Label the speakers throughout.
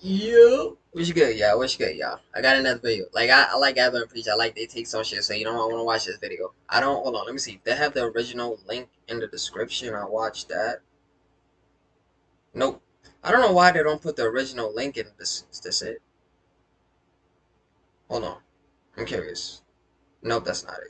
Speaker 1: You. What you good, y'all? What you good, y'all? I got another video. Like I like abaandpreach. I like they take some shit. So you know I want to watch this video. I don't. Hold on. Let me see. They have the original link in the description. I watched that. Nope. I don't know why they don't put the original link in this. Is this it? Hold on. I'm curious. Nope, that's not it.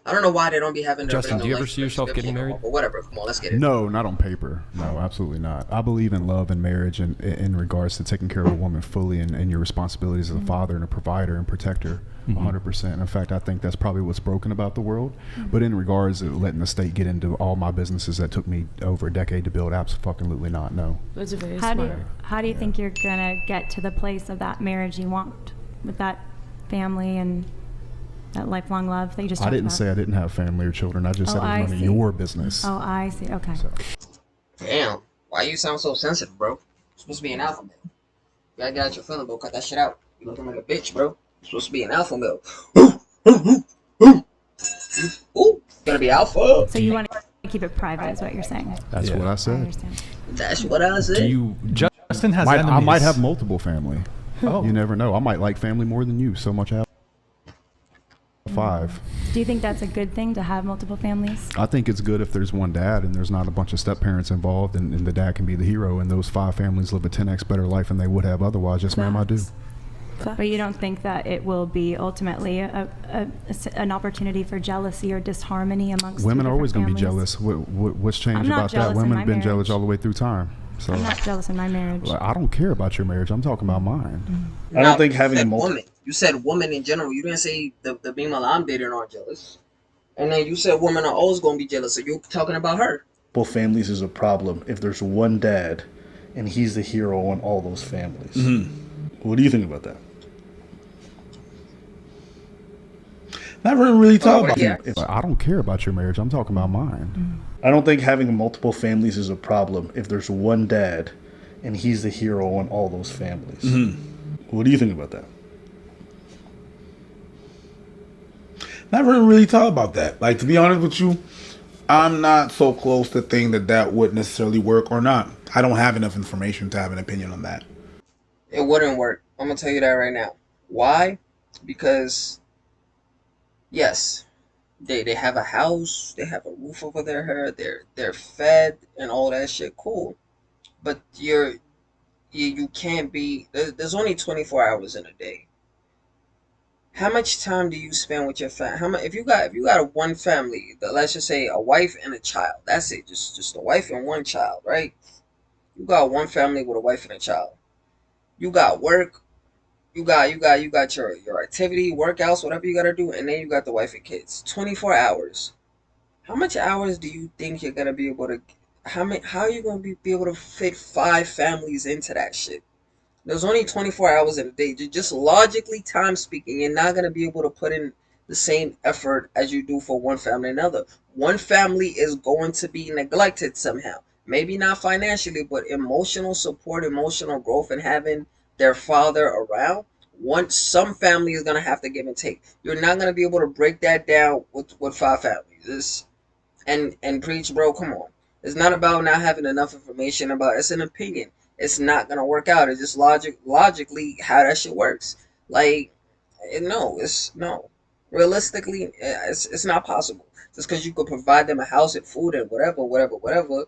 Speaker 1: I don't know why they don't be having the
Speaker 2: Justin,
Speaker 1: original
Speaker 2: do you ever
Speaker 1: link
Speaker 2: see yourself getting married?
Speaker 1: But whatever. Come on, let's get it.
Speaker 3: No, not on paper. No, absolutely not. I believe in love and marriage and in regards to taking care of a woman fully and your responsibilities as a father and a provider and protector 100%. In fact, I think that's probably what's broken about the world. But in regards to letting the state get into all my businesses that took me over a decade to build, absolutely not, no.
Speaker 4: That's very
Speaker 5: How
Speaker 4: smart.
Speaker 5: do you think you're going to get to the place of that marriage you want with that family and that lifelong love that you just talked about?
Speaker 3: I didn't say I didn't have family or children. I just said I was running your business.
Speaker 5: Oh, I see. Okay.
Speaker 3: So.
Speaker 1: Damn. Why you sound so sensitive, bro? You're supposed to be an alpha male. You gotta get out your feeling, bro. Cut that shit out. You looking like a bitch, bro. You're supposed to be an alpha male. Ooh, gotta be alpha.
Speaker 5: So you want to keep it private is what you're saying.
Speaker 3: That's what I
Speaker 5: I
Speaker 3: said.
Speaker 5: understand.
Speaker 1: That's what I said.
Speaker 2: Do you, Justin has enemies.
Speaker 3: I might have multiple family.
Speaker 2: Oh.
Speaker 3: You never know. I might like family more than you. So much. 5.
Speaker 5: Do you think that's a good thing to have multiple families?
Speaker 3: I think it's good if there's one dad and there's not a bunch of step parents involved and the dad can be the hero and those 5 families live a 10x better life than they would have otherwise. Yes, ma'am, I do.
Speaker 5: But you don't think that it will be ultimately an opportunity for jealousy or disharmony amongst
Speaker 3: Women are always
Speaker 5: going to
Speaker 3: be jealous. What's changed
Speaker 5: I'm not
Speaker 3: about that?
Speaker 5: jealous in
Speaker 3: Women
Speaker 5: my
Speaker 3: have been jealous
Speaker 5: marriage.
Speaker 3: all the way through time. So
Speaker 5: I'm not jealous in my marriage.
Speaker 3: I don't care about your marriage. I'm talking about mine.
Speaker 4: I don't think having
Speaker 1: you
Speaker 4: a
Speaker 1: said woman. You said woman in general. You didn't say the female I'm dating are jealous. And then you said women are always going to be jealous. So you're talking about her.
Speaker 4: multiple families is a problem if there's one dad and he's the hero in all those families. What do you think about that? Never really talk about it.
Speaker 3: I don't care about your marriage. I'm talking about mine.
Speaker 4: I don't think having multiple families is a problem if there's one dad and he's the hero in all those families. What do you think about that?
Speaker 6: Never really thought about that. Like, to be honest with you, I'm not so close to think that that would necessarily work or not. I don't have enough information to have an opinion on that.
Speaker 1: It wouldn't work. I'm gonna tell you that right now. Why? Because yes, they have a house, they have a roof over their head, they're fed and all that shit. Cool, but you can't be. There's only 24 hours in a day. How much time do you spend with your family? How much if you got a one family, let's just say a wife and a child. That's it. Just a wife and one child, right? You got one family with a wife and a child. You got work. You got your activity, workouts, whatever you gotta do, and then you got the wife and kids. 24 hours. How much hours do you think you're gonna be able to? How are you gonna be able to fit 5 families into that shit? There's only 24 hours in a day. Just logically, time speaking, you're not gonna be able to put in the same effort as you do for one family and another. One family is going to be neglected somehow. Maybe not financially, but emotional support, emotional growth, and having their father around. Some family is gonna have to give and take. You're not gonna be able to break that down with 5 families. And preach, bro. Come on. It's not about not having enough information about. It's an opinion. It's not gonna work out. It's just logically how that shit works. Like, no. Realistically, it's not possible. Just because you could provide them a house and food and whatever.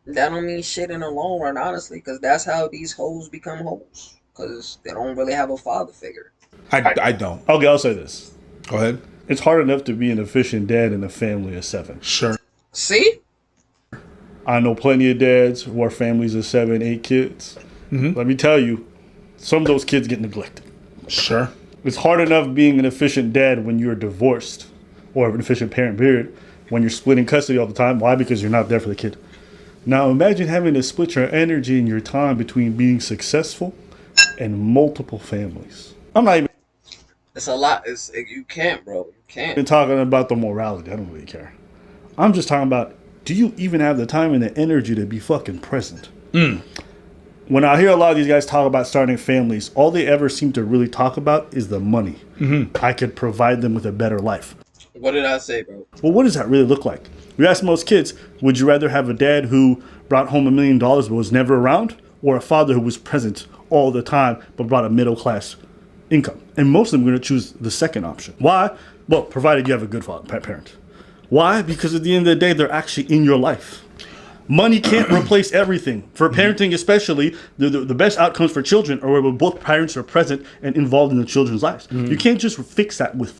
Speaker 1: That don't mean shit in the long run, honestly, because that's how these hoes become hoes. Because they don't really have a father figure.
Speaker 6: I don't.
Speaker 4: Okay, I'll say this.
Speaker 6: Go ahead.
Speaker 4: It's hard enough to be an efficient dad in a family of 7.
Speaker 6: Sure.
Speaker 1: See?
Speaker 4: I know plenty of dads who are families of 7, 8 kids. Let me tell you, some of those kids get neglected.
Speaker 6: Sure.
Speaker 4: It's hard enough being an efficient dad when you're divorced, or an efficient parent, period, when you're splitting custody all the time. Why? Because you're not there for the kid. Now imagine having to split your energy and your time between being successful and multiple families. I'm not even
Speaker 1: It's a lot. You can't, bro. You can't.
Speaker 4: talking about the morality. I don't really care. I'm just talking about, do you even have the time and the energy to be fucking present? When I hear a lot of these guys talk about starting families, all they ever seem to really talk about is the money. I could provide them with a better life.
Speaker 1: What did I say, bro?
Speaker 4: Well, what does that really look like? We ask most kids, would you rather have a dad who brought home $1 million but was never around, or a father who was present all the time but brought a middle class income? And most of them are going to choose the second option. Why? Well, provided you have a good parent. Why? Because at the end of the day, they're actually in your life. Money can't replace everything. For parenting especially, the best outcomes for children are where both parents are present and involved in the children's lives. You can't just fix that with.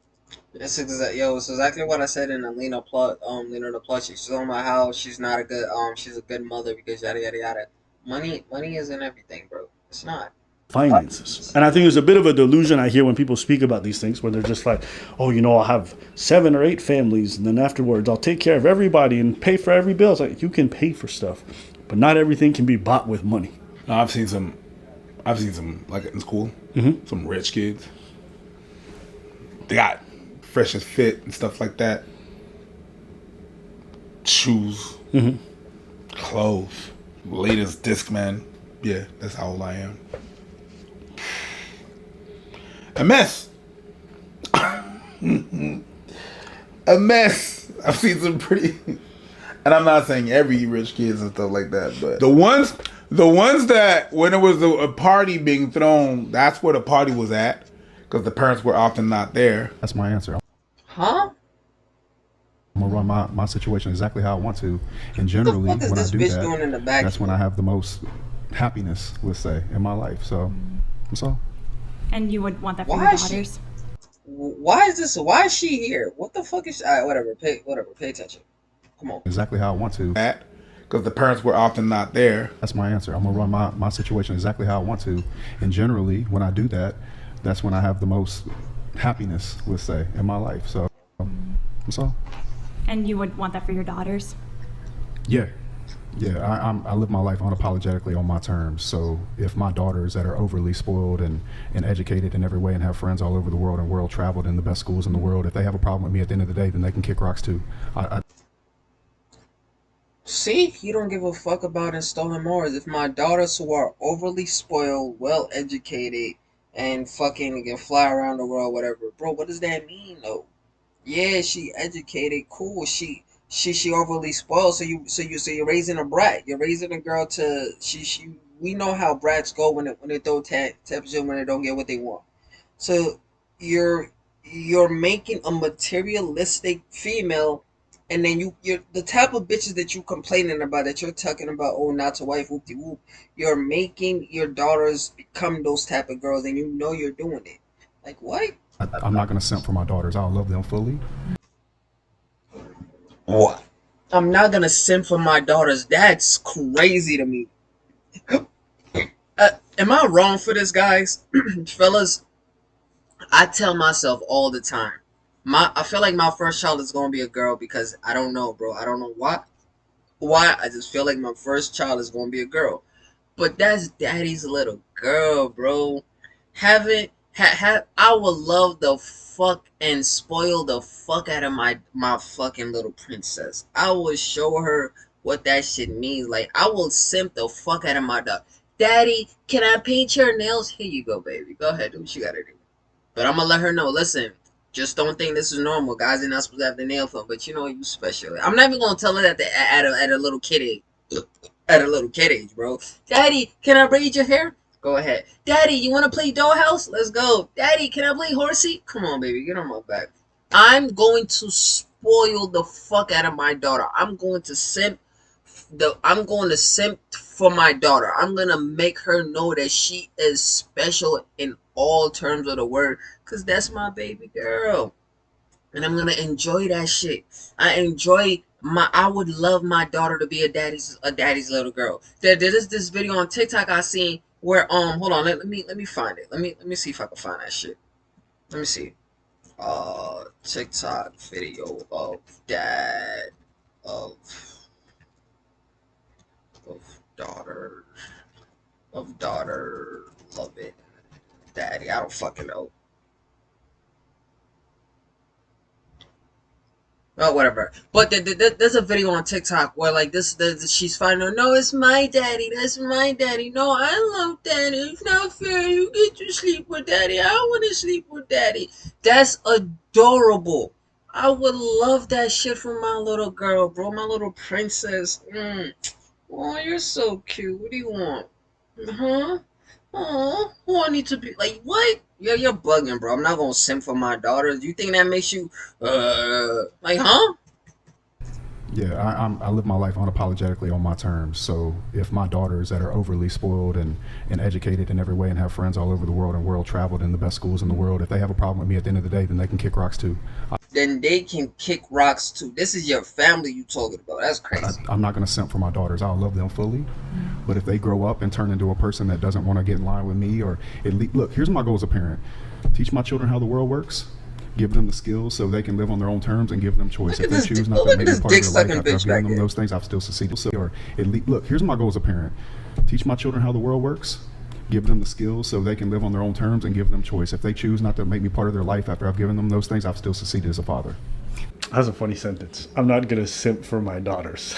Speaker 1: It's exactly what I said in the Lena the Plus. She's talking about how she's not a good she's a good mother because yada yada yada. Money isn't everything, bro. It's not.
Speaker 4: Finances. And I think there's a bit of a delusion I hear when people speak about these things where they're just like, oh, I'll have 7 or 8 families and then afterwards I'll take care of everybody and pay for every bill. It's like, you can pay for stuff, but not everything can be bought with money.
Speaker 6: No, I've seen some like in school, some rich kids. They got freshest fit and stuff like that. Shoes, clothes, latest Discman. Yeah, that's how old I am. A mess. A mess. I've seen some pretty, and I'm not saying every rich kids and stuff like that, but the ones that when it was a party being thrown, that's where the party was at, because the parents were often not there.
Speaker 3: That's my answer.
Speaker 1: Huh?
Speaker 3: I'm gonna run my situation exactly how I want to, and generally
Speaker 1: What the fuck
Speaker 3: when I
Speaker 1: is
Speaker 3: do
Speaker 1: this bitch doing in the
Speaker 3: that,
Speaker 1: back?
Speaker 3: that's when I have the most happiness, let's say, in my life. So, that's all.
Speaker 5: And you would want that for
Speaker 1: Why
Speaker 5: your
Speaker 1: is she-
Speaker 5: daughters?
Speaker 1: Why is she here? What the fuck is she? Whatever. Pay attention. Come on.
Speaker 3: Exactly how I want to.
Speaker 6: That because the parents were often not there.
Speaker 3: That's my answer. I'm gonna run my situation exactly how I want to, and generally when I do that, that's when I have the most happiness, let's say, in my life. So, that's all.
Speaker 5: And you would want that for your daughters?
Speaker 3: Yeah. I live my life unapologetically on my terms. So if my daughters that are overly spoiled and educated in every way and have friends all over the world and world traveled in the best schools in the world, if they have a problem with me at the end of the day, then they can kick rocks too.
Speaker 1: See, you don't give a fuck about installing morals. If my daughters who are overly spoiled, well educated, and fucking can fly around the world, whatever, bro, what does that mean though? Yeah, she educated, cool. She overly spoiled. So you're raising a brat. You're raising a girl to she. We know how brats go when they throw temperature when they don't get what they want. So you're making a materialistic female, and then you're the type of bitches that you complaining about, that you're talking about. Oh, not to wife, whoop de whoop. You're making your daughters become those type of girls, and you know you're doing it. Like what?
Speaker 3: I'm not gonna simp for my daughters. I'll love them fully.
Speaker 1: What? I'm not gonna simp for my daughters. That's crazy to me. Am I wrong for this, guys? Fellas, I tell myself all the time, I feel like my first child is gonna be a girl because I don't know, bro. I don't know why. I just feel like my first child is gonna be a girl. But that's daddy's little girl, bro. I would love the fuck and spoil the fuck out of my fucking little princess. I will show her what that shit means. Like, I will simp the fuck out of my dog. Daddy, can I paint your nails? Here you go, baby. Go ahead, do what you gotta do. But I'm gonna let her know, listen, just don't think this is normal. Guys are not supposed to have the nail fun, but you know you special. I'm not even gonna tell her that at a little kid age. At a little kid age, bro. Daddy, can I braid your hair? Go ahead. Daddy, you want to play dollhouse? Let's go. Daddy, can I play horsey? Come on, baby. Get on my back. I'm going to spoil the fuck out of my daughter. I'm going to simp for my daughter. I'm going to make her know that she is special in all terms of the word, because that's my baby girl. And I'm going to enjoy that shit. I would love my daughter to be a daddy's little girl. There's this video on TikTok I seen where hold on, let me find it. Let me see if I can find that shit. Let me see. TikTok video of dad of daughter love it daddy. I don't fucking know. Oh, whatever. But there's a video on TikTok where like she's finding her. No, it's my daddy. That's my daddy. No, I love daddy. It's not fair. You get to sleep with daddy. I want to sleep with daddy. That's adorable. I would love that shit for my little girl, bro. My little princess. Oh, you're so cute. What do you want? Huh? Oh, I need to be like what? Yeah, you're bugging, bro. I'm not gonna simp for my daughter. Do you think that makes you like, huh?
Speaker 3: Yeah, I live my life unapologetically on my terms. So if my daughters that are overly spoiled and educated in every way and have friends all over the world and world traveled in the best schools in the world, if they have a problem with me at the end of the day, then they can kick rocks too.
Speaker 1: Then they can kick rocks too. This is your family you talking about. That's crazy.
Speaker 3: I'm not going to simp for my daughters. I'll love them fully. But if they grow up and turn into a person that doesn't want to get in line with me, or at least, look, here's my goal as a parent: teach my children how the world works. Give them the skills so they can live on their own terms and give them choice.
Speaker 1: Look
Speaker 3: If
Speaker 1: at
Speaker 3: they
Speaker 1: this
Speaker 3: choose
Speaker 1: dick-
Speaker 3: not
Speaker 1: look
Speaker 3: to
Speaker 1: at
Speaker 3: make me
Speaker 1: this
Speaker 3: part of
Speaker 1: dick
Speaker 3: their life
Speaker 1: sucking
Speaker 3: after
Speaker 1: bitch
Speaker 3: I've given
Speaker 1: back
Speaker 3: them
Speaker 1: there.
Speaker 3: those things, I've still succeeded. So, or at least, look, here's my goal as a parent: teach my children how the world works. Give them the skills so they can live on their own terms and give them choice. If they choose not to make me part of their life after I've given them those things, I've still succeeded as a father.
Speaker 4: That's a funny sentence. I'm not gonna simp for my daughters.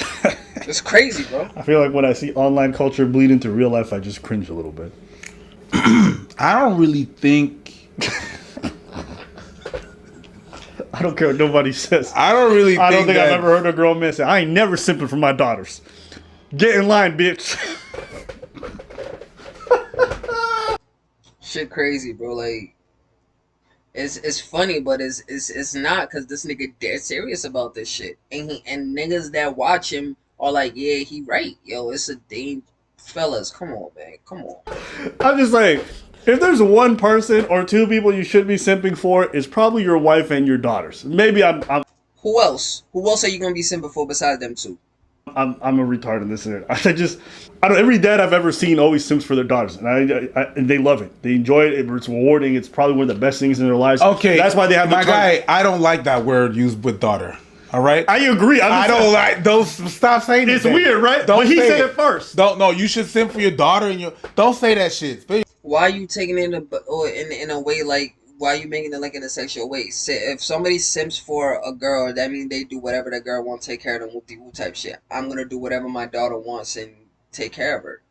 Speaker 1: It's crazy, bro.
Speaker 4: I feel like when I see online culture bleed into real life, I just cringe a little bit.
Speaker 6: I don't really think.
Speaker 4: I don't care what nobody says.
Speaker 6: I don't really.
Speaker 4: I don't think
Speaker 6: that,
Speaker 4: I've ever heard a grown man say, "I ain't never simping for my daughters." Get in line, bitch.
Speaker 1: Shit crazy, bro. Like it's funny, but it's not, because this nigga dead serious about this shit. And niggas that watch him are like, yeah, he right. Yo, it's a dang fellas. Come on, man. Come on.
Speaker 4: I'm just like, if there's one person or two people you should be simping for, it's probably your wife and your daughters. Maybe I'm
Speaker 1: Who else? Who else are you gonna be simping for besides them two?
Speaker 4: a retard in this scenario. I don't. Every dad I've ever seen always simps for their daughters, and they love it. They enjoy it. It's rewarding. It's probably one of the best things in their lives.
Speaker 6: Okay,
Speaker 4: that's why they have the
Speaker 6: my guy. I don't like that word used with daughter. All right,
Speaker 4: I agree.
Speaker 6: I don't like those. Stop saying it.
Speaker 4: It's weird, right? But he said it first.
Speaker 6: Don't. No, you should simp for your daughter and your. Don't say that shit.
Speaker 1: Why are you taking it in a way like? Why are you making it like in a sexual way? If somebody simps for a girl, that means they do whatever the girl wants, take care of them, whoop-de-woo type shit. I'm gonna do whatever my daughter wants and take care of her.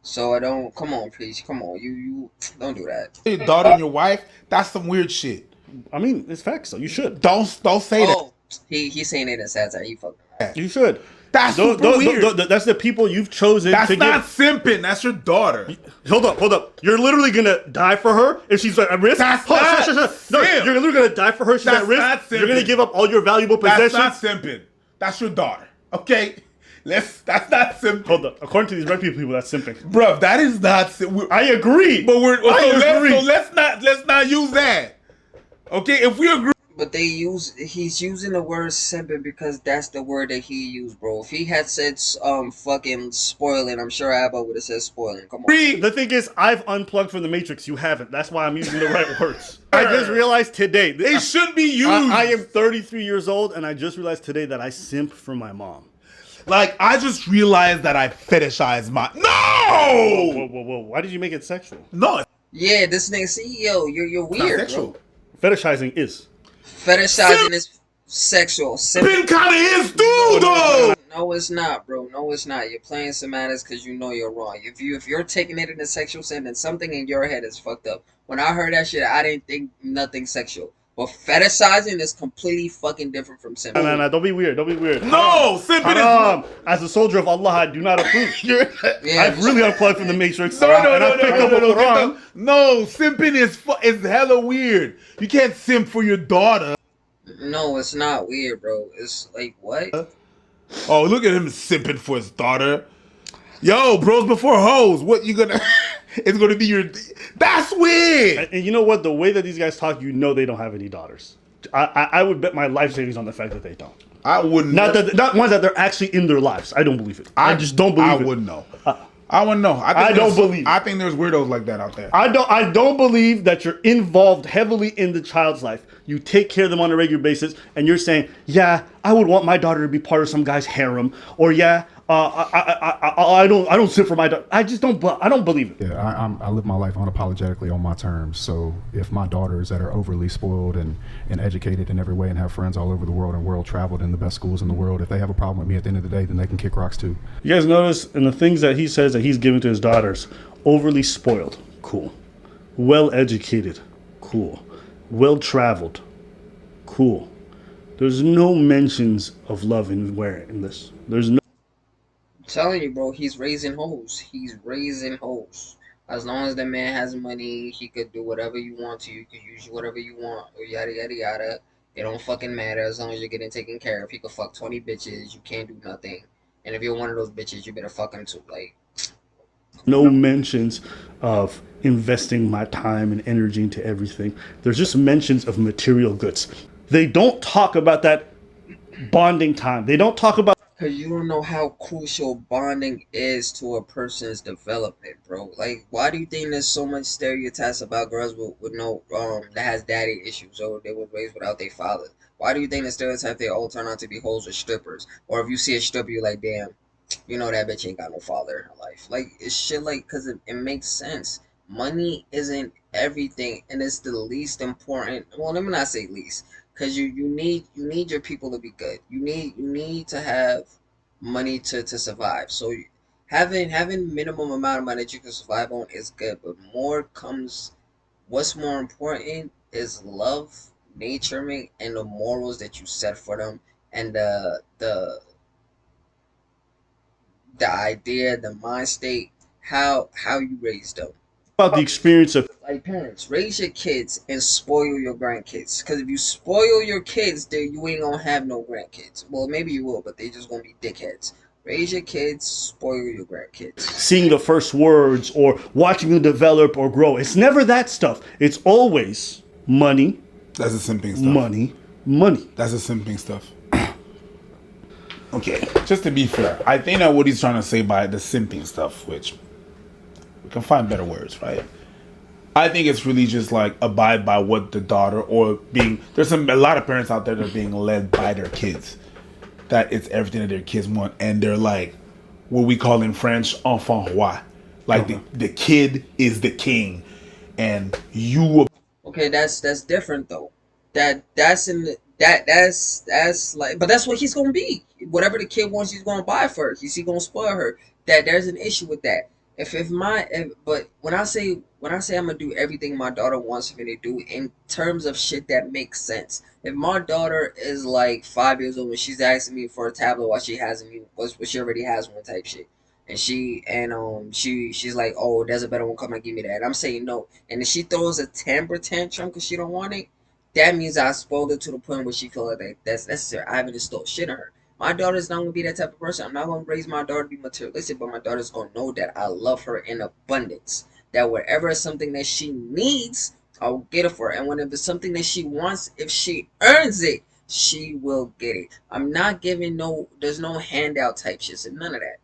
Speaker 1: So I don't. Come on, please. Come on. You don't do that.
Speaker 6: Your daughter and your wife. That's some weird shit.
Speaker 4: I mean, it's facts, so you should.
Speaker 6: Don't say
Speaker 1: Oh, he's saying it in satire. He fucking.
Speaker 6: that.
Speaker 4: You should.
Speaker 6: That's super weird.
Speaker 4: That's the people you've chosen.
Speaker 6: That's
Speaker 4: to
Speaker 6: not
Speaker 4: give.
Speaker 6: simping. That's your daughter.
Speaker 4: Hold up. You're literally gonna die for her if she's at risk.
Speaker 6: That's
Speaker 4: Hold on,
Speaker 6: not
Speaker 4: No,
Speaker 6: simp.
Speaker 4: you're literally gonna die for her. She's
Speaker 6: That's
Speaker 4: at risk.
Speaker 6: not simping.
Speaker 4: You're gonna give up all your valuable
Speaker 6: That's
Speaker 4: possessions.
Speaker 6: not simping. That's your daughter. Okay. That's not simping.
Speaker 4: Hold up. According to these red people, that's simping.
Speaker 6: Bruv, that is not.
Speaker 4: I agree.
Speaker 6: But
Speaker 4: I agree.
Speaker 6: let's not use that. Okay, if we agree.
Speaker 1: But he's using the word simping because that's the word that he used, bro. If he had said fucking spoiling, I'm sure Abba would have said spoiling. Come on.
Speaker 4: The thing is, I've unplugged from the Matrix. You haven't. That's why I'm using the right words. I just realized today.
Speaker 6: They should be used.
Speaker 4: I am 33 years old, and I just realized today that I simp for my mom.
Speaker 6: Like, I just realized that I fetishize my. No!
Speaker 4: Whoa. Why did you make it sexual?
Speaker 6: No, it's
Speaker 1: Yeah, this nigga. See, yo, you're
Speaker 6: not
Speaker 1: weird,
Speaker 6: sexual.
Speaker 1: bro.
Speaker 4: Fetishizing is.
Speaker 1: Fetishizing is sexual.
Speaker 6: Simping kind of is too, though.
Speaker 1: No, it's not, bro. No, it's not. You're playing semantics because you know you're wrong. If you're taking it in a sexual sense, then something in your head is fucked up. When I heard that shit, I didn't think nothing sexual. But fetishizing is completely fucking different from simping.
Speaker 4: No, don't be weird. Don't be weird.
Speaker 6: No, simping
Speaker 4: Haram. As a soldier of Allah, I do not approve.
Speaker 1: Yeah,
Speaker 4: I've really unplugged from the Matrix.
Speaker 6: No,
Speaker 4: Quran.
Speaker 6: no, simping is hella weird. You can't simp for your daughter.
Speaker 1: no, it's not weird, bro. It's like what?
Speaker 6: Oh, look at him simping for his daughter. Yo, bros before hoes. What you gonna? It's gonna be your. That's weird.
Speaker 4: And you know what? The way that these guys talk, you know they don't have any daughters. I would bet my life savings on the fact that they don't.
Speaker 6: I wouldn't.
Speaker 4: Not ones that they're actually in their lives. I don't believe it. I just don't believe it.
Speaker 6: I wouldn't know. I wouldn't know.
Speaker 4: I don't believe.
Speaker 6: I think there's weirdos like that out there.
Speaker 4: I don't believe that you're involved heavily in the child's life. You take care of them on a regular basis, and you're saying, yeah, I would want my daughter to be part of some guy's harem, or yeah, I don't sit for my daughter. I don't believe it.
Speaker 3: Yeah, I live my life unapologetically on my terms. So if my daughters that are overly spoiled and educated in every way and have friends all over the world and world traveled in the best schools in the world, if they have a problem with me at the end of the day, then they can kick rocks too.
Speaker 4: You guys notice in the things that he says that he's giving to his daughters, overly spoiled, cool. Well educated, cool. Well traveled, cool. There's no mentions of love in this. There's no.
Speaker 1: I'm telling you, bro, he's raising hoes. He's raising hoes. As long as the man has money, he could do whatever you want to. You could use whatever you want, or yada yada yada. It don't fucking matter as long as you're getting taken care of. He could fuck 20 bitches. You can't do nothing. And if you're one of those bitches, you better fuck him too. Like,
Speaker 4: No mentions of investing my time and energy into everything. There's just mentions of material goods. They don't talk about that bonding time. They don't talk about.
Speaker 1: because you don't know how crucial bonding is to a person's development, bro. Like, why do you think there's so much stereotypes about girls with no that has daddy issues or they were raised without their father? Why do you think the stereotype they all turn out to be hoes or strippers? Or if you see a stripper, you're like, damn, you know that bitch ain't got no father in her life. Like, it's shit like, because it makes sense. Money isn't everything, and it's the least important. Well, let me not say least, because you need your people to be good. You need to have money to survive. So having minimum amount of money that you can survive on is good, but more comes. What's more important is love, nurturing, and the morals that you set for them, and the idea, the mind state, how you raise them.
Speaker 4: About the experience of.
Speaker 1: Like parents, raise your kids and spoil your grandkids. Because if you spoil your kids, then you ain't gonna have no grandkids. Well, maybe you will, but they just gonna be dickheads. Raise your kids, spoil your grandkids.
Speaker 4: Seeing the first words or watching them develop or grow. It's never that stuff. It's always money,
Speaker 6: That's the simping stuff.
Speaker 4: money, money.
Speaker 6: That's the simping stuff. Okay, just to be fair, I think that what he's trying to say by the simping stuff, which we can find better words, right? I think it's really just like abide by what the daughter or being. There's a lot of parents out there that are being led by their kids. That it's everything that their kids want, and they're like what we call in French enfant roi. Like the kid is the king, and you.
Speaker 1: Okay, that's different though. That's like, but that's what he's gonna be. Whatever the kid wants, he's gonna buy for her. He gonna spoil her. There's an issue with that. But when I say I'm gonna do everything my daughter wants me to do in terms of shit that makes sense. If my daughter is like 5 years old and she's asking me for a tablet while she hasn't me, what she already has one type shit, and she's like, oh, there's a better one, come and give me that. And I'm saying no, and if she throws a temper tantrum because she don't want it, that means I spoiled her to the point where she feel like that's necessary. I haven't installed shit on her. My daughter's not gonna be that type of person. I'm not gonna raise my daughter to be materialistic, but my daughter's gonna know that I love her in abundance. That whatever is something that she needs, I'll get it for her. And when it's something that she wants, if she earns it, she will get it. I'm not giving there's no handout type shit, and none of that.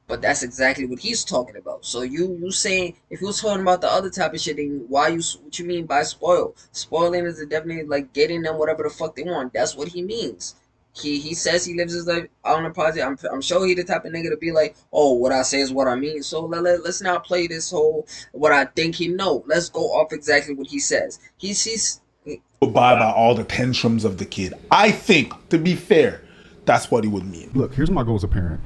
Speaker 1: But that's exactly what he's talking about. So you saying if he was talking about the other type of shit, then what you mean by spoil? Spoiling is definitely like getting them whatever the fuck they want. That's what he means. He says he lives his life on a project. I'm sure he the type of nigga to be like, oh, what I say is what I mean. So let's not play this whole what I think he know. Let's go off exactly what he says. He's
Speaker 6: Abide by all the tantrums of the kid. I think, to be fair, that's what he would mean.
Speaker 3: Look, here's my goal as a parent.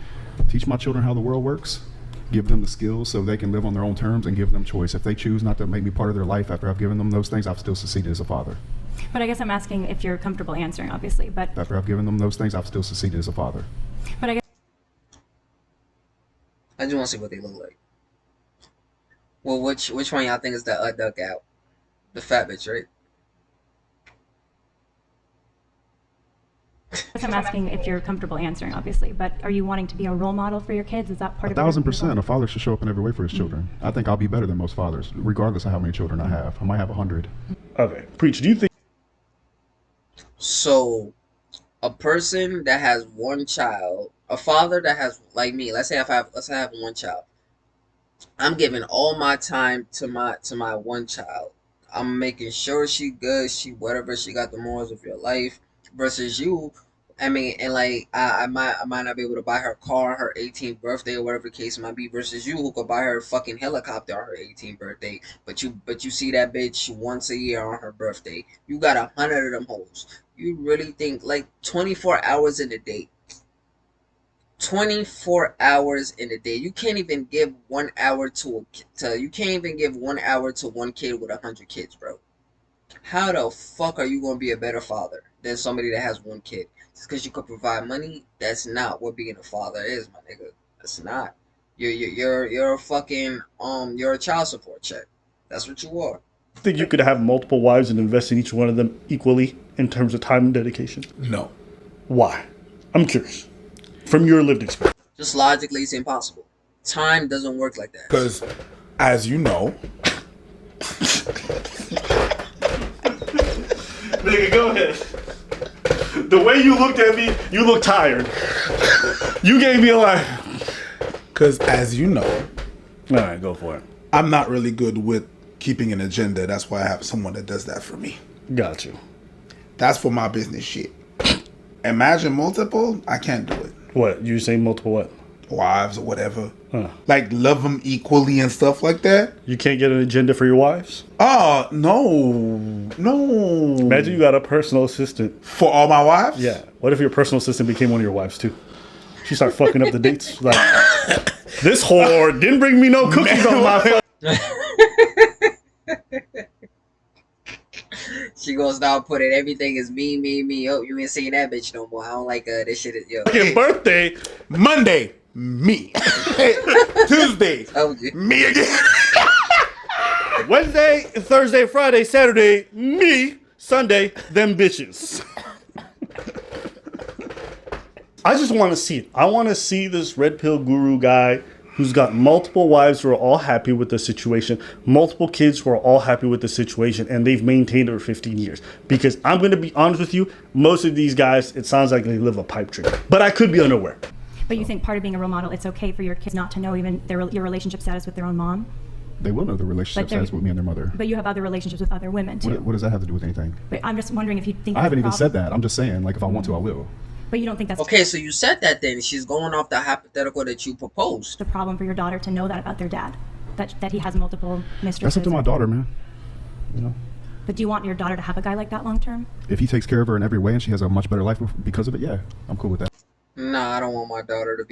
Speaker 3: Teach my children how the world works. Give them the skills so they can live on their own terms and give them choice. If they choose not to make me part of their life after I've given them those things, I've still succeeded as a father.
Speaker 5: But I guess I'm asking if you're comfortable answering, obviously. But
Speaker 3: After I've given them those things, I've still succeeded as a father.
Speaker 5: but I guess
Speaker 1: I just want to see what they look like. Well, which one y'all think is the dugout? The fat bitch, right?
Speaker 5: I'm asking if you're comfortable answering, obviously. But are you wanting to be a role model for your kids? Is that part of it?
Speaker 3: 1,000%. A father should show up in every way for his children. I think I'll be better than most fathers, regardless of how many children I have. I might have 100.
Speaker 4: Okay, preach. Do you think
Speaker 1: So, a person that has one child, a father that has like me. Let's say I have one child. I'm giving all my time to my one child. I'm making sure she good, she whatever, she got the morals of your life. Versus you, I mean, and like I might not be able to buy her car on her 18th birthday or whatever the case might be. Versus you, who could buy her a fucking helicopter on her 18th birthday, but you see that bitch once a year on her birthday. You got 100 of them hoes. You really think like 24 hours in a day? 24 hours in a day. You can't even give 1 hour to you can't even give 1 hour to one kid with 100 kids, bro. How the fuck are you gonna be a better father than somebody that has one kid? Just because you could provide money, that's not what being a father is, my nigga. That's not. You're a fucking you're a child support check. That's what you are.
Speaker 4: Think you could have multiple wives and invest in each one of them equally in terms of time and dedication?
Speaker 6: No.
Speaker 4: Why? I'm curious. From your lived experience.
Speaker 1: Just logically, it's impossible. Time doesn't work like that.
Speaker 6: Because, as you know,
Speaker 4: Nigga, go ahead. The way you looked at me, you look tired. You gave me a lie.
Speaker 6: because as you know,
Speaker 4: All right, go for it.
Speaker 6: I'm not really good with keeping an agenda. That's why I have someone that does that for me.
Speaker 4: Got you.
Speaker 6: That's for my business shit. Imagine multiple, I can't do it.
Speaker 4: What? You say multiple what?
Speaker 6: Wives or whatever.
Speaker 4: Huh.
Speaker 6: Like, love them equally and stuff like that.
Speaker 4: You can't get an agenda for your wives?
Speaker 6: Oh, no. No.
Speaker 4: Imagine you got a personal assistant.
Speaker 6: For all my wives?
Speaker 4: Yeah. What if your personal assistant became one of your wives too? She started fucking up the dates. Like, this whore didn't bring me no cookies on my phone.
Speaker 1: She gonna start putting everything is me. Oh, you ain't seeing that bitch no more. I don't like this shit. Yo,
Speaker 4: Fucking birthday.
Speaker 6: Monday, me. Tuesday,
Speaker 1: told you.
Speaker 6: me again.
Speaker 4: Wednesday, Thursday, Friday, Saturday, me. Sunday, them bitches. I just want to see it. I want to see this red pill guru guy who's got multiple wives who are all happy with the situation, multiple kids who are all happy with the situation, and they've maintained it for 15 years. Because I'm going to be honest with you, most of these guys, it sounds like they live a pipe dream. But I could be unaware.
Speaker 5: But you think part of being a role model, it's okay for your kids not to know even your relationship status with their own mom?
Speaker 3: They will know the relationship
Speaker 5: But they're-
Speaker 3: status with me and their mother.
Speaker 5: But you have other relationships with other women too.
Speaker 3: What does that have to do with anything?
Speaker 5: But I'm just wondering if you think
Speaker 3: I haven't even
Speaker 5: that's a
Speaker 3: said
Speaker 5: problem.
Speaker 3: that. I'm just saying, like, if I want to, I will.
Speaker 5: But you don't think that's
Speaker 1: Okay, so you said that then. She's going off the hypothetical that you proposed.
Speaker 5: the problem for your daughter to know that about their dad? That he has multiple mistresses?
Speaker 3: That's up to my daughter, man. You know,
Speaker 5: But do you want your daughter to have a guy like that long term?
Speaker 3: if he takes care of her in every way and she has a much better life because of it, yeah, I'm cool with that.
Speaker 1: Nah, I don't want my daughter to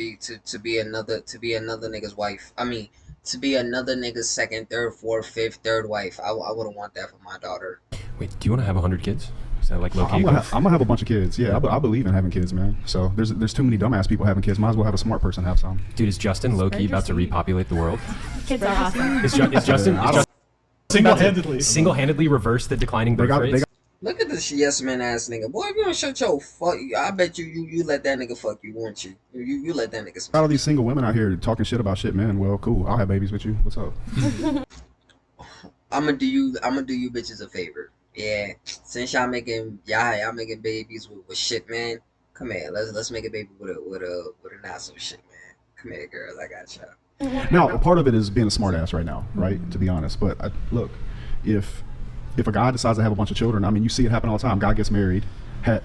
Speaker 1: be another nigga's wife. I mean, to be another nigga's second, third, fourth, fifth, third wife. I wouldn't want that for my daughter.
Speaker 2: Wait, do you want to have 100 kids? Is that like low key?
Speaker 3: I'm gonna have a bunch of kids. Yeah, I believe in having kids, man. So there's too many dumbass people having kids. Might as well have a smart person have some.
Speaker 2: Dude, is Justin low key about to repopulate the world?
Speaker 5: Kids are awesome.
Speaker 2: Is Justin
Speaker 3: Single-handedly.
Speaker 2: single-handedly reverse the declining birth rates?
Speaker 1: Look at this yes man ass nigga. Boy, if you don't shut your fuck, I bet you let that nigga fuck you, won't you? You let that nigga
Speaker 3: A
Speaker 1: smack.
Speaker 3: lot of these single women out here talking shit about shit, man. Well, cool. I'll have babies with you. What's up?
Speaker 1: I'ma do you bitches a favor. Yeah, since y'all making babies with shit, man. Come here, let's make a baby with a not so shit, man. Come here, girl, I got y'all.
Speaker 3: Now, a part of it is being a smart ass right now, right? To be honest, but look, if a guy decides to have a bunch of children, I mean, you see it happen all the time. Guy gets married,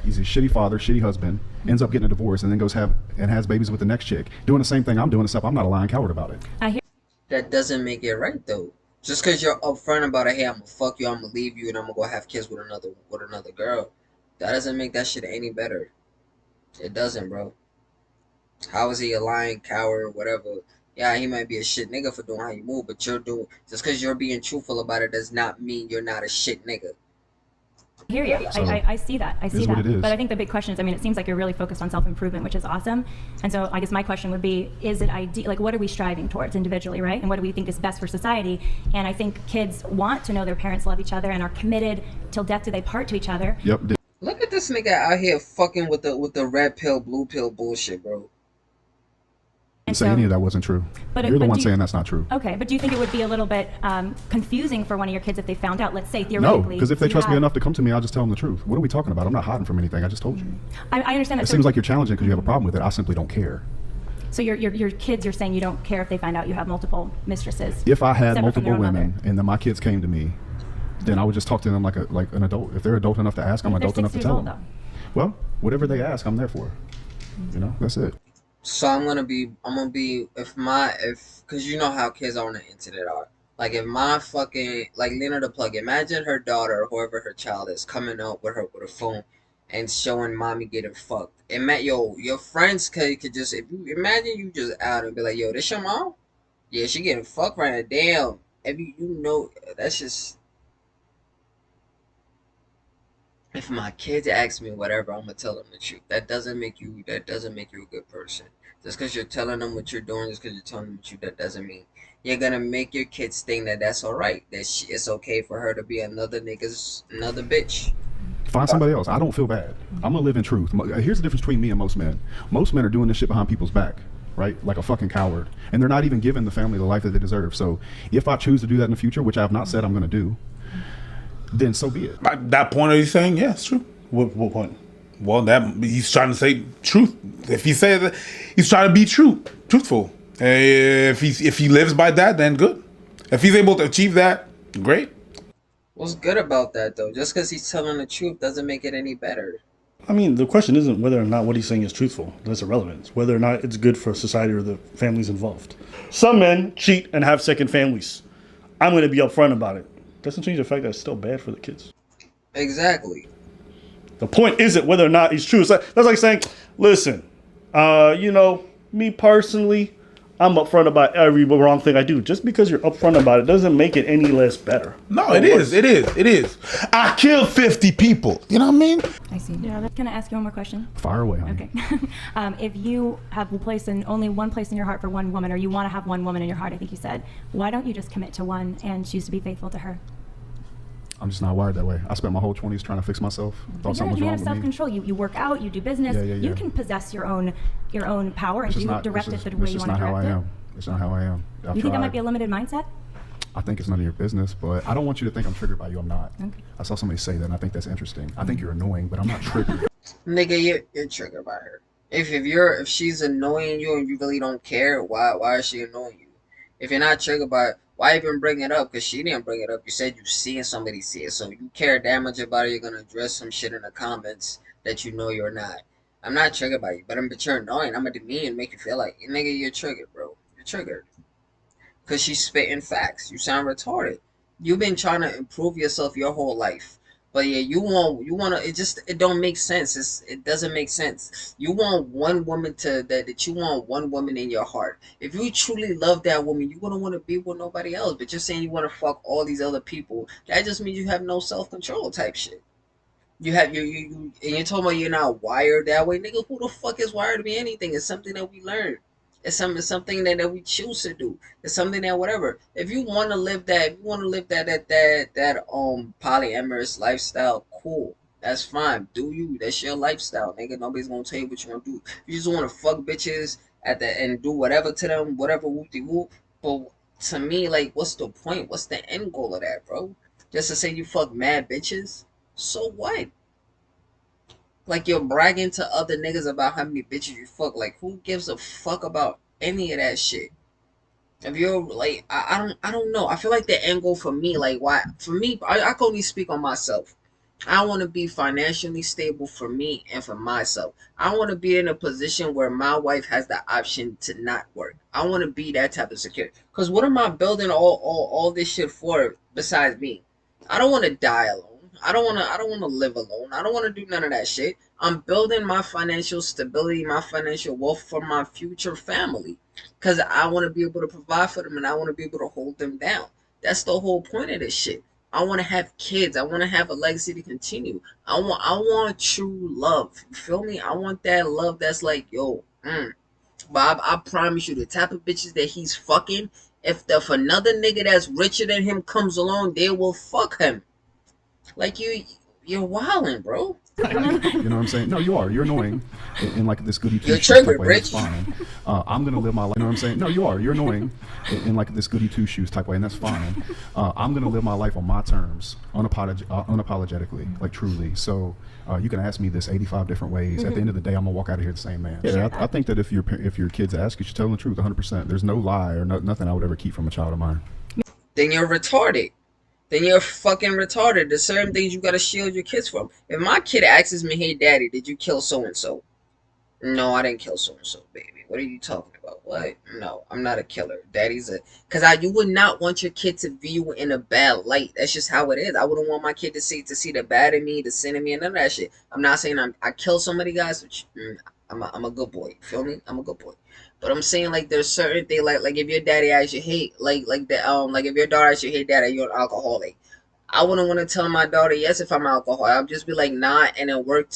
Speaker 3: he's a shitty father, shitty husband, ends up getting a divorce, and then goes has babies with the next chick, doing the same thing I'm doing, except I'm not a lying coward about it.
Speaker 5: I hear
Speaker 1: That doesn't make it right though. Just cause you're upfront about it, hey, I'm gonna fuck you, I'm gonna leave you, and I'm gonna go have kids with another girl. That doesn't make that shit any better. It doesn't, bro. How is he a lying coward or whatever? Yeah, he might be a shit nigga for doing how you move, but just cause you're being truthful about it does not mean you're not a shit nigga.
Speaker 5: you.
Speaker 3: So,
Speaker 5: I see that. I see
Speaker 3: is what
Speaker 5: that.
Speaker 3: it is.
Speaker 5: But I think the big question is, I mean, it seems like you're really focused on self-improvement, which is awesome. And so I guess my question would be, is it ideal? Like, what are we striving towards individually, right? And what do we think is best for society? And I think kids want to know their parents love each other and are committed till death do they part to each other.
Speaker 3: Yep.
Speaker 1: Look at this nigga out here fucking with the red pill, blue pill bullshit, bro.
Speaker 5: And
Speaker 3: Say any of that wasn't true.
Speaker 5: But-
Speaker 3: You're the
Speaker 5: but
Speaker 3: one
Speaker 5: do you-
Speaker 3: saying that's not true.
Speaker 5: Okay, but do you think it would be a little bit confusing for one of your kids if they found out, let's say
Speaker 3: No,
Speaker 5: theoretically?
Speaker 3: because if they
Speaker 5: you
Speaker 3: trust me
Speaker 5: have-
Speaker 3: enough to come to me, I'll just tell them the truth. What are we talking about? I'm not hiding from anything. I just told you.
Speaker 5: I understand that.
Speaker 3: It seems like you're challenging because you have a problem with it. I simply don't care.
Speaker 5: So your kids, you're saying you don't care if they find out you have multiple mistresses.
Speaker 3: If I had
Speaker 5: separate from their
Speaker 3: multiple
Speaker 5: own
Speaker 3: women
Speaker 5: mother.
Speaker 3: and then my kids came to me, then I would just talk to them like an adult. If they're adult enough to ask, I'm
Speaker 5: If they're
Speaker 3: adult enough
Speaker 5: 6
Speaker 3: to
Speaker 5: years
Speaker 3: tell
Speaker 5: old,
Speaker 3: them. Well, whatever they ask, I'm there for. You know, that's it.
Speaker 1: So I'm gonna be cause you know how kids on the internet are. Like if my fucking like Lena the plug, imagine her daughter, whoever her child is, coming up with a phone and showing mommy getting fucked. And your friends could just if you imagine you just out and be like, yo, this your mom? Yeah, she getting fucked right now. Damn. If you know that's just If my kids ask me whatever, I'm gonna tell them the truth. That doesn't make you a good person. Just because you're telling them what you're doing, just because you're telling them what you, that doesn't mean you're gonna make your kids think that that's all right. That it's okay for her to be another bitch.
Speaker 3: Find somebody else. I don't feel bad. I'm gonna live in truth. Here's the difference between me and most men. Most men are doing this shit behind people's back, right? Like a fucking coward. And they're not even giving the family the life that they deserve. So if I choose to do that in the future, which I have not said I'm gonna do, then so be it.
Speaker 6: At that point, are you saying, yeah, it's true?
Speaker 4: What point?
Speaker 6: Well, that he's trying to say truth. If he says that, he's trying to be truthful. If he lives by that, then good. If he's able to achieve that, great.
Speaker 1: What's good about that though? Just because he's telling the truth doesn't make it any better.
Speaker 4: I mean, the question isn't whether or not what he's saying is truthful. That's irrelevant. It's whether or not it's good for society or the families involved. Some men cheat and have second families. I'm going to be upfront about it. Doesn't change the fact that it's still bad for the kids.
Speaker 1: Exactly.
Speaker 4: The point isn't whether or not he's true. That's like saying, listen, me personally, I'm upfront about every wrong thing I do. Just because you're upfront about it doesn't make it any less better.
Speaker 6: No, it is. I killed 50 people. You know what I mean?
Speaker 5: I see. Yeah. Can I ask you one more question?
Speaker 3: Fire away, honey.
Speaker 5: Okay. If you have only one place in your heart for one woman, or you want to have one woman in your heart, I think you said, why don't you just commit to one and choose to be faithful to her?
Speaker 3: I'm just not wired that way. I spent my whole 20s trying to fix myself. Thought something was
Speaker 5: you
Speaker 3: wrong
Speaker 5: have
Speaker 3: with me.
Speaker 5: self-control. You work out. You do business.
Speaker 3: Yeah.
Speaker 5: You can possess your own power and direct it the way you want to direct it.
Speaker 3: It's not how I am.
Speaker 5: You think that might be a limited mindset?
Speaker 3: I think it's none of your business, but I don't want you to think I'm triggered by you. I'm not.
Speaker 5: Okay.
Speaker 3: I saw somebody say that, and I think that's interesting. I think you're annoying, but I'm not triggered.
Speaker 1: Nigga, you're triggered by her. If she's annoying you and you really don't care, why is she annoying you? If you're not triggered by it, why even bring it up? Because she didn't bring it up. You said you seeing somebody see it, so you care that much about it. You're gonna address some shit in the comments that you know you're not. I'm not triggered by you, but you're annoying. I'm gonna demean and make you feel like, nigga, you're triggered, bro. You're triggered. Because she's spitting facts. You sound retarded. You've been trying to improve yourself your whole life. But yeah, you want to, it don't make sense. It doesn't make sense. You want one woman that you want one woman in your heart. If you truly love that woman, you wouldn't want to be with nobody else. But you're saying you want to fuck all these other people. That just means you have no self-control type shit. You have and you're talking about you're not wired that way, nigga. Who the fuck is wired to be anything? It's something that we learn. It's something that we choose to do. It's something that whatever. If you want to live that, polyamorous lifestyle, cool. That's fine. Do you? That's your lifestyle, nigga. Nobody's gonna tell you what you want to do. You just want to fuck bitches and do whatever to them, whatever whoop de whoop. But to me, like, what's the point? What's the end goal of that, bro? Just to say you fuck mad bitches? So what? Like, you're bragging to other niggas about how many bitches you fuck. Like, who gives a fuck about any of that shit? If you're like, I don't know. I feel like the end goal for me, like, why for me, I can only speak on myself. I want to be financially stable for me and for myself. I want to be in a position where my wife has the option to not work. I want to be that type of security. Because what am I building all this shit for besides me? I don't want to die alone. I don't want to live alone. I don't want to do none of that shit. I'm building my financial stability, my financial wealth for my future family. Because I want to be able to provide for them and I want to be able to hold them down. That's the whole point of this shit. I want to have kids. I want to have a legacy to continue. I want true love. You feel me? I want that love that's like, yo, Bob, I promise you, the type of bitches that he's fucking, if another nigga that's richer than him comes along, they will fuck him. Like, you're wilding, bro.
Speaker 3: You know what I'm saying? No, you are. You're annoying. In like this goody two
Speaker 1: You're
Speaker 3: shoes
Speaker 1: triggered,
Speaker 3: type way.
Speaker 1: Rich.
Speaker 3: That's fine. I'm gonna live my life. You know what I'm saying? No, you are. You're annoying. In like this goody two shoes type way, and that's fine. I'm gonna live my life on my terms, unapologetically, like truly. So you can ask me this 85 different ways. At the end of the day, I'm gonna walk out of here the same man. Yeah, I think that if your kids ask, you should tell them the truth 100%. There's no lie or nothing I would ever keep from a child of mine.
Speaker 1: Then you're retarded. Then you're fucking retarded. There's certain things you gotta shield your kids from. If my kid asks me, hey daddy, did you kill so and so? No, I didn't kill so and so, baby. What are you talking about? What? No, I'm not a killer. Daddy's you would not want your kid to view you in a bad light. That's just how it is. I wouldn't want my kid to see the bad in me, the sin in me, and none of that shit. I'm not saying I kill so many guys, which I'm a good boy. Feel me? I'm a good boy. But I'm saying, like, there's certain things, like if your daddy asks you, hey, like if your daughter asks you, hey daddy, you're an alcoholic. I wouldn't want to tell my daughter yes if I'm alcoholic. I'll just be like nah, and then work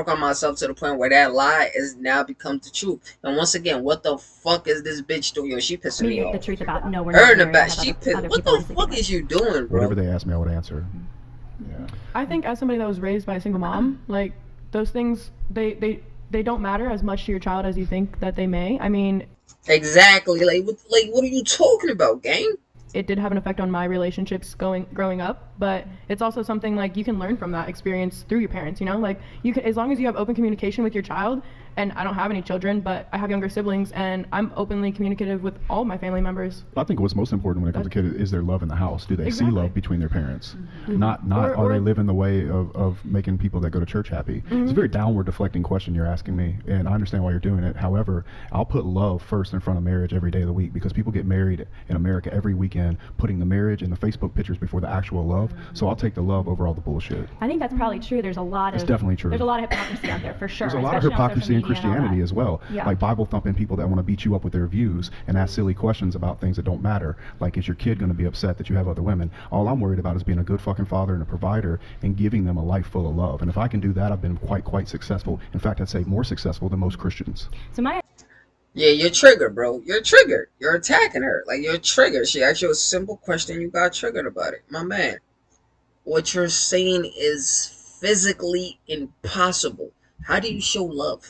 Speaker 1: on myself to the point where that lie is now becomes the truth. And once again, what the fuck is this bitch doing? Yo, she pissing me
Speaker 5: The
Speaker 1: off.
Speaker 5: truth about no, we're
Speaker 1: Her
Speaker 5: not
Speaker 1: in the
Speaker 5: married. I
Speaker 1: back,
Speaker 5: have
Speaker 1: she
Speaker 5: other,
Speaker 1: pissed.
Speaker 5: other
Speaker 1: What
Speaker 5: people
Speaker 1: the
Speaker 5: I'm sleeping
Speaker 1: fuck
Speaker 5: with.
Speaker 1: is you doing, bro?
Speaker 3: Whatever they asked me, I would answer. Yeah.
Speaker 7: I think as somebody that was raised by a single mom, like those things, they don't matter as much to your child as you think that they may. I mean,
Speaker 1: Exactly. What are you talking about, gang?
Speaker 7: it did have an effect on my relationships growing up, but it's also something like you can learn from that experience through your parents, you know? Like you can, as long as you have open communication with your child, and I don't have any children, but I have younger siblings and I'm openly communicative with all my family members.
Speaker 3: I think what's most important when it comes to kids is their love in the house. Do they see love between their parents? Not are they living the way of making people that go to church happy? It's a very downward deflecting question you're asking me, and I understand why you're doing it. However, I'll put love first in front of marriage every day of the week, because people get married in America every weekend, putting the marriage and the Facebook pictures before the actual love. So I'll take the love over all the bullshit.
Speaker 5: I think that's probably true. There's a lot of.
Speaker 3: It's definitely true.
Speaker 5: There's a lot of hypocrisy out there for sure.
Speaker 3: There's a lot of
Speaker 5: especially on social
Speaker 3: hypocrisy in
Speaker 5: media and all
Speaker 3: Christianity
Speaker 5: that.
Speaker 3: as well.
Speaker 5: Yeah.
Speaker 3: Like Bible thumping people that want to beat you up with their views and ask silly questions about things that don't matter. Like, is your kid going to be upset that you have other women? All I'm worried about is being a good fucking father and a provider and giving them a life full of love. And if I can do that, I've been quite successful. In fact, I'd say more successful than most Christians.
Speaker 5: So my
Speaker 1: Yeah, you're triggered, bro. You're triggered. You're attacking her. Like, you're triggered. She asked you a simple question. You got triggered about it. My man, what you're saying is physically impossible. How do you show love?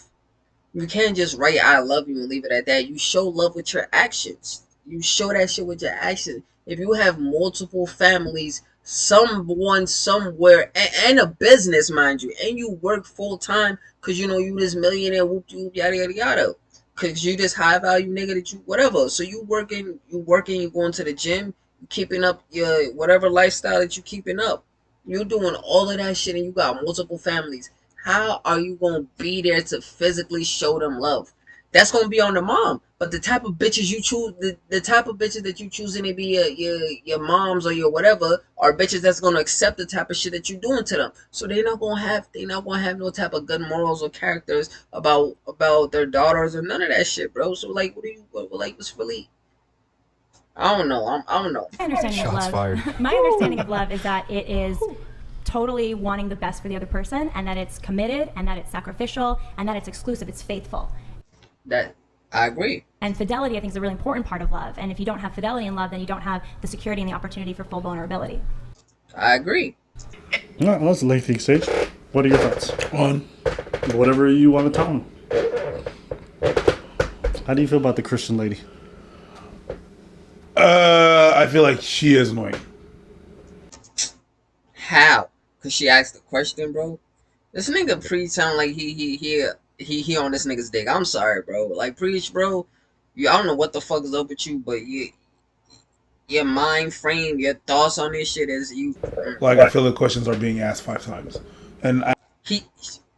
Speaker 1: You can't just write I love you and leave it at that. You show love with your actions. You show that shit with your actions. If you have multiple families, someone somewhere, and a business, mind you, and you work full time because you know you this millionaire, whoop whoop, yada yada yada, because you this high value nigga that you whatever. So you going to the gym, you keeping up your whatever lifestyle that you keeping up. You're doing all of that shit, and you got multiple families. How are you gonna be there to physically show them love? That's gonna be on the mom. But the type of bitches you choose, the type of bitches that you choosing to be your moms or your whatever, are bitches that's gonna accept the type of shit that you're doing to them. So they're not gonna have no type of good morals or characters about their daughters or none of that shit, bro. So like, what's really? I don't know. I don't know.
Speaker 5: My understanding
Speaker 2: Shots
Speaker 5: of love.
Speaker 2: fired.
Speaker 5: My understanding of love is that it is totally wanting the best for the other person, and that it's committed, and that it's sacrificial, and that it's exclusive. It's faithful.
Speaker 1: That I agree.
Speaker 5: And fidelity, I think, is a really important part of love. And if you don't have fidelity in love, then you don't have the security and the opportunity for full vulnerability.
Speaker 1: I agree.
Speaker 4: No, that's a lengthy exchange. What are your thoughts on whatever you want to tell them? How do you feel about the Christian lady?
Speaker 6: I feel like she is annoying.
Speaker 1: How? Cause she asked the question, bro. This nigga Preach sound like he on this nigga's dick. I'm sorry, bro. Like Preach, bro. I don't know what the fuck is up with you, but your mind frame, your thoughts on this shit is you.
Speaker 6: Like, I feel the questions are being asked 5 times, and
Speaker 1: He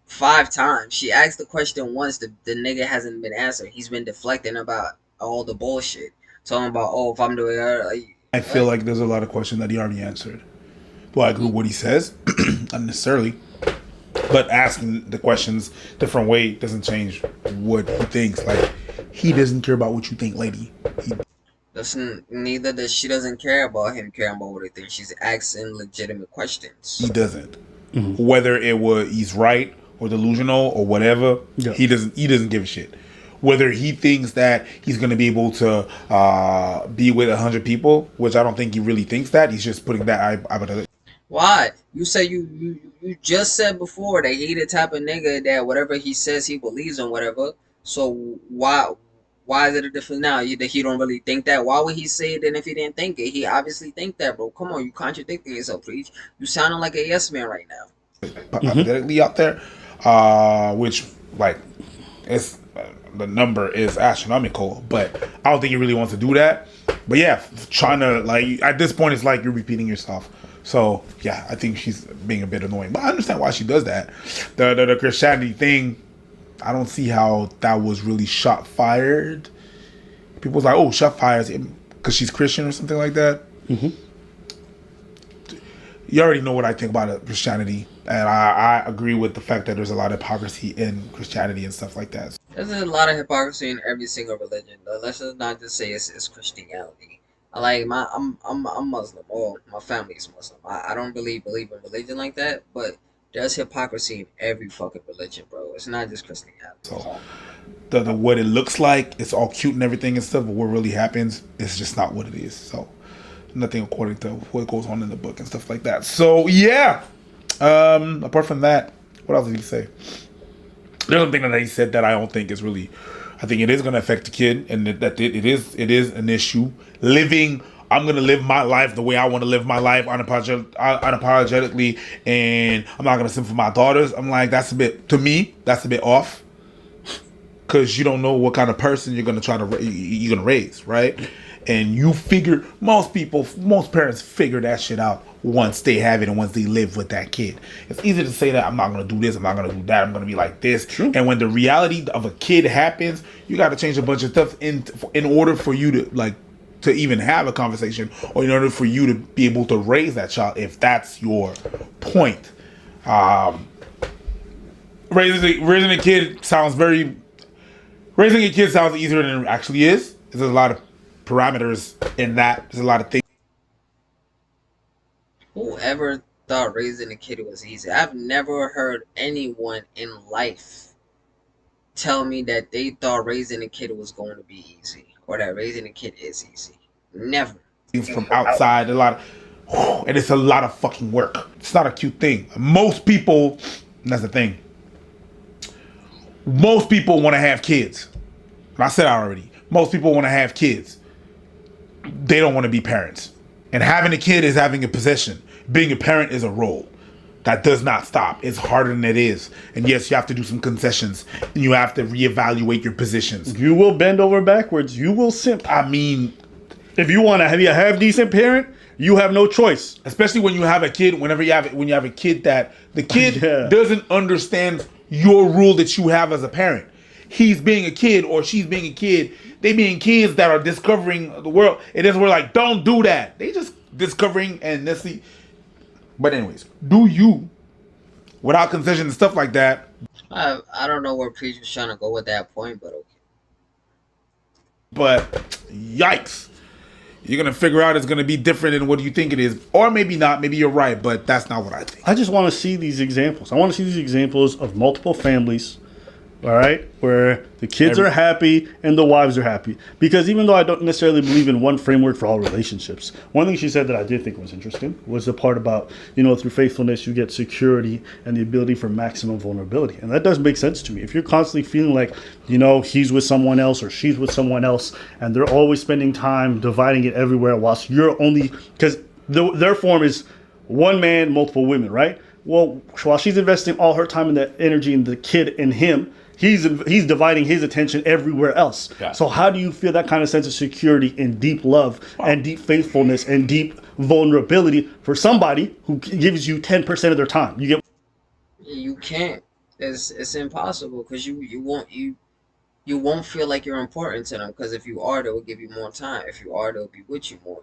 Speaker 1: 5 times. She asked the question once. The nigga hasn't been answered. He's been deflecting about all the bullshit, talking about if I'm doing.
Speaker 6: I feel like there's a lot of questions that he already answered. Do I agree with what he says? Not necessarily. But asking the questions different way doesn't change what he thinks. Like, he doesn't care about what you think, lady.
Speaker 1: Neither does she doesn't care about him caring about what he thinks. She's asking legitimate questions.
Speaker 6: He doesn't. Whether he's right or delusional or whatever,
Speaker 4: Yeah.
Speaker 6: he doesn't give a shit. Whether he thinks that he's going to be able to be with 100 people, which I don't think he really thinks that. He's just putting that.
Speaker 1: Why? You say you just said before that he the type of nigga that whatever he says he believes in whatever. So why is it a difference now? That he don't really think that? Why would he say it then if he didn't think it? He obviously think that, bro. Come on, you contradicting yourself, Preach. You sounding like a yes man right now.
Speaker 6: Hypothetically out there, which like it's the number is astronomical, but I don't think he really wants to do that. But yeah, trying to like at this point, it's like you're repeating yourself. So yeah, I think she's being a bit annoying, but I understand why she does that. The Christianity thing, I don't see how that was really shot fired. People was like, oh, shot fires because she's Christian or something like that. You already know what I think about Christianity, and I agree with the fact that there's a lot of hypocrisy in Christianity and stuff like that.
Speaker 1: There's a lot of hypocrisy in every single religion. Let's just not just say it's Christianity. Like I'm Muslim. Well, my family is Muslim. I don't really believe in religion like that, but there's hypocrisy in every fucking religion, bro. It's not just Christianity.
Speaker 6: So the what it looks like, it's all cute and everything and stuff, but what really happens is just not what it is. So nothing according to what goes on in the book and stuff like that. So yeah. Apart from that, what else did he say? There's something that he said that I don't think is really. I think it is going to affect the kid, and that it is an issue. I'm going to live my life the way I want to live my life unapologetically, and I'm not going to simp for my daughters. I'm like, that's a bit off, because you don't know what kind of person you're going to raise, right? And most parents figure that shit out once they have it and once they live with that kid. It's easy to say that I'm not going to do this, I'm not going to do that, I'm going to be like this. True. And when the reality of a kid happens, you got to change a bunch of stuff in order for you to even have a conversation, or in order for you to be able to raise that child, if that's your point. Raising a kid sounds easier than it actually is. There's a lot of parameters in that. There's a lot of things.
Speaker 1: Whoever thought raising a kid was easy? I've never heard anyone in life tell me that they thought raising a kid was going to be easy, or that raising a kid is easy. Never.
Speaker 6: From outside, and it's a lot of fucking work. It's not a cute thing. Most people, and that's the thing. Most people want to have kids. And I said already. Most people want to have kids. They don't want to be parents. And having a kid is having a position. Being a parent is a role. That does not stop. It's harder than it is. And yes, you have to do some concessions. And you have to reevaluate your positions.
Speaker 4: You will bend over backwards. You will simp.
Speaker 6: I mean,
Speaker 4: if you want to be a half-decent parent, you have no choice.
Speaker 6: Especially when you have a kid, when you have a kid that the kid doesn't understand your rule that you have as a parent. He's being a kid or she's being a kid. They being kids that are discovering the world. It is, we're like, don't do that. They just discovering and let's see. But anyways, do you, without concession and stuff like that.
Speaker 1: I don't know where Preach was trying to go with that point, but okay.
Speaker 6: But yikes. You're going to figure out it's going to be different than what you think it is. Or maybe not. Maybe you're right, but that's not what I think.
Speaker 4: I just want to see these examples. I want to see these examples of multiple families, all right, where the kids are happy and the wives are happy. Because even though I don't necessarily believe in one framework for all relationships, one thing she said that I did think was interesting was the part about, through faithfulness, you get security and the ability for maximum vulnerability. And that does make sense to me. If you're constantly feeling like, he's with someone else or she's with someone else, and they're always spending time dividing it everywhere whilst you're only, because their form is one man, multiple women, right? Well, while she's investing all her time and that energy in the kid and him, he's dividing his attention everywhere else. Yeah. So how do you feel that kind of sense of security and deep love and deep faithfulness and deep vulnerability for somebody who gives you 10% of their time?
Speaker 1: You can't. It's impossible, because you won't feel like you're important to them, because if you are, they will give you more time. If you are, they'll be with you more.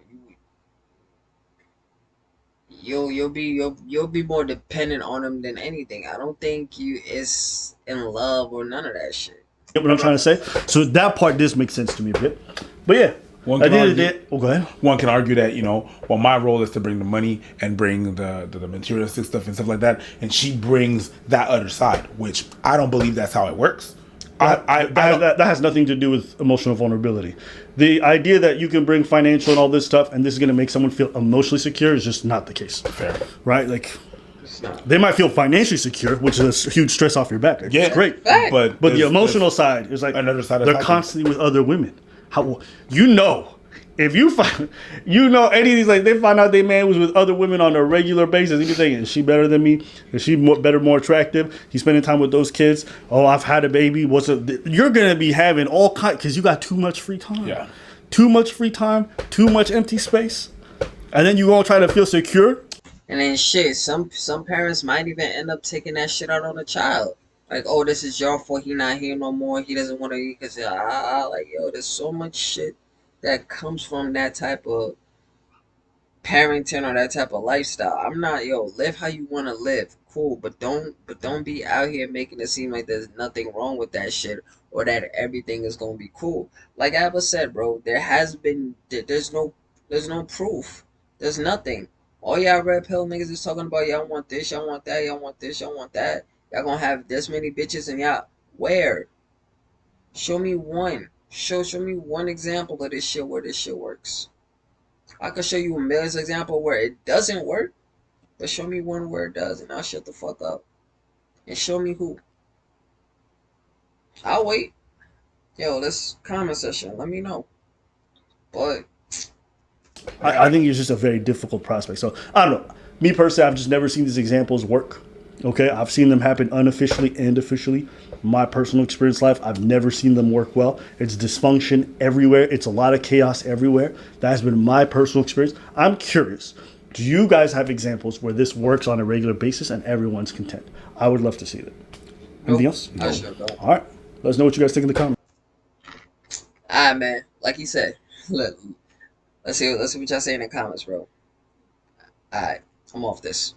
Speaker 1: You'll be more dependent on them than anything. I don't think you is in love or none of that shit.
Speaker 4: Get what I'm trying to say? So that part does make sense to me a bit. But yeah. Go ahead.
Speaker 6: One can argue that, well, my role is to bring the money and bring the materialistic stuff and stuff like that, and she brings that other side, which I don't believe that's how it works.
Speaker 4: That has nothing to do with emotional vulnerability. The idea that you can bring financial and all this stuff and this is going to make someone feel emotionally secure is just not the case.
Speaker 6: Fair.
Speaker 4: Right? Like, they might feel financially secure, which is a huge stress off your back. Like, yeah, great. But the emotional side is like
Speaker 6: another side.
Speaker 4: They're constantly with other women. If you find, any of these, like, they find out their man was with other women on a regular basis, you can think, is she better than me? Is she better, more attractive? He's spending time with those kids. Oh, I've had a baby. You're going to be having all kinds, because you got too much free time.
Speaker 6: Yeah.
Speaker 4: Too much free time, too much empty space. And then you're going to try to feel secure.
Speaker 1: And then shit, some parents might even end up taking that shit out on the child. Like, oh, this is your fault. He not here no more. He doesn't want to eat, because, like, yo, there's so much shit that comes from that type of parenting or that type of lifestyle. I'm not, live how you want to live, cool, but don't be out here making it seem like there's nothing wrong with that shit, or that everything is gonna be cool. Like Abba said, bro, there's no There's no proof. There's nothing. All y'all red pill niggas is talking about y'all want this, y'all want that, y'all want this, y'all want that. Y'all gonna have this many bitches and y'all where? Show me one. Show me one example of this shit where this shit works. I could show you a million example where it doesn't work, but show me one where it does, and I'll shut the fuck up. And show me who. I'll wait. Yo, this comment session, let me know. But
Speaker 4: I think it's just a very difficult prospect. So I don't know. Me personally, I've just never seen these examples work. Okay, I've seen them happen unofficially and officially. My personal experience life, I've never seen them work well. It's dysfunction everywhere. It's a lot of chaos everywhere. That has been my personal experience. I'm curious. Do you guys have examples where this works on a regular basis and everyone's content? I would love to see that. Anything else?
Speaker 1: I sure don't.
Speaker 4: All right. Let us know what you guys think in the comments.
Speaker 1: Alright, man. Like he said, let's see what y'all say in the comments, bro. Alright, I'm off this.